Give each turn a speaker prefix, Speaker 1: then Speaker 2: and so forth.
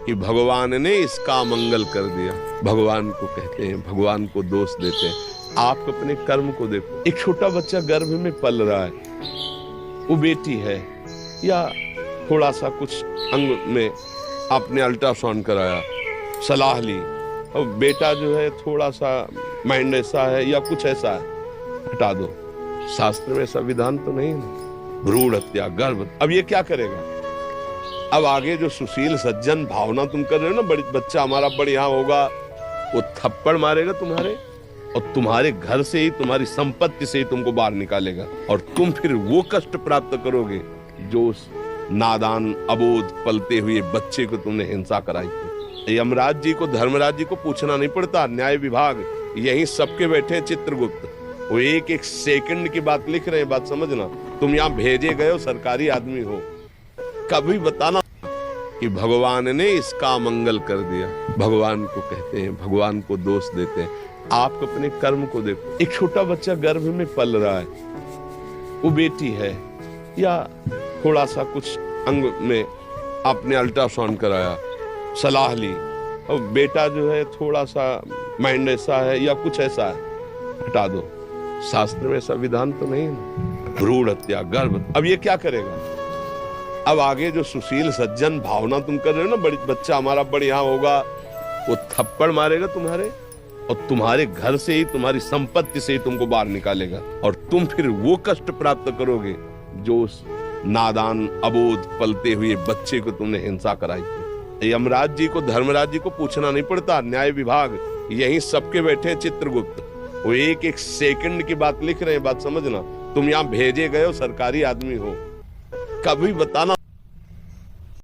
Speaker 1: कि भगवान ने इसका मंगल कर दिया। भगवान को कहते हैं, भगवान को दोष देते हैं। आप अपने कर्म को देखो। एक छोटा बच्चा गर्भ में पल रहा है, वो बेटी है या थोड़ा सा कुछ अंग में आपने अल्ट्रासाउंड कराया, सलाह ली, और बेटा जो है थोड़ा सा माइंड ऐसा है या कुछ ऐसा है, हटा दो। शास्त्र में संविधान तो नहीं है। भ्रूण हत्या, गर्भ, अब ये क्या करेगा? अब आगे जो सुशील सज्जन भावना तुम कर रहे हो ना, बड़ी बच्चा हमारा बढ़िया होगा, वो थप्पड़ मारेगा तुम्हारे, और तुम्हारे घर से ही, तुम्हारी संपत्ति से ही तुमको बाहर निकालेगा, और तुम फिर वो कष्ट प्राप्त करोगे जो उस नादान अबोध पलते हुए बच्चे को तुमने हिंसा कराई थी। यमराज जी को, धर्मराज जी को पूछना नहीं पड़ता, न्याय विभाग यही सबके बैठे हैं। चित्रगुप्त वो एक एक सेकंड की बात लिख रहे हैं, बात समझना। तुम यहाँ भेजे गए हो, सरकारी आदमी हो, कभी बताना कि भगवान ने इसका मंगल कर दिया। भगवान को कहते हैं, भगवान को दोष देते हैं। आप अपने कर्म को देखो। एक छोटा बच्चा गर्भ में पल रहा है, वो बेटी है या थोड़ा सा कुछ अंग में आपने अल्ट्रासाउंड कराया, सलाह ली, और बेटा जो है थोड़ा सा माइंड ऐसा है या कुछ ऐसा है, हटा दो। शास्त्र में संविधान तो नहीं है। भ्रूण हत्या, गर्भ, अब ये क्या करेगा? अब आगे जो सुशील सज्जन भावना तुम कर रहे हो ना, बड़ी बच्चा हमारा बढ़िया होगा, वो थप्पड़ मारेगा तुम्हारे, और तुम्हारे घर से ही, तुम्हारी संपत्ति से ही तुमको बाहर निकालेगा, और तुम फिर वो कष्ट प्राप्त करोगे जो उस नादान अबोध पलते हुए बच्चे को तुमने हिंसा कराई थी। यमराज जी को, धर्मराज जी को पूछना नहीं पड़ता, न्याय विभाग यही सबके बैठे हैं। चित्रगुप्त वो एक एक सेकंड की बात लिख रहे हैं, बात समझना। तुम यहाँ भेजे गए हो, सरकारी आदमी हो, कभी बताना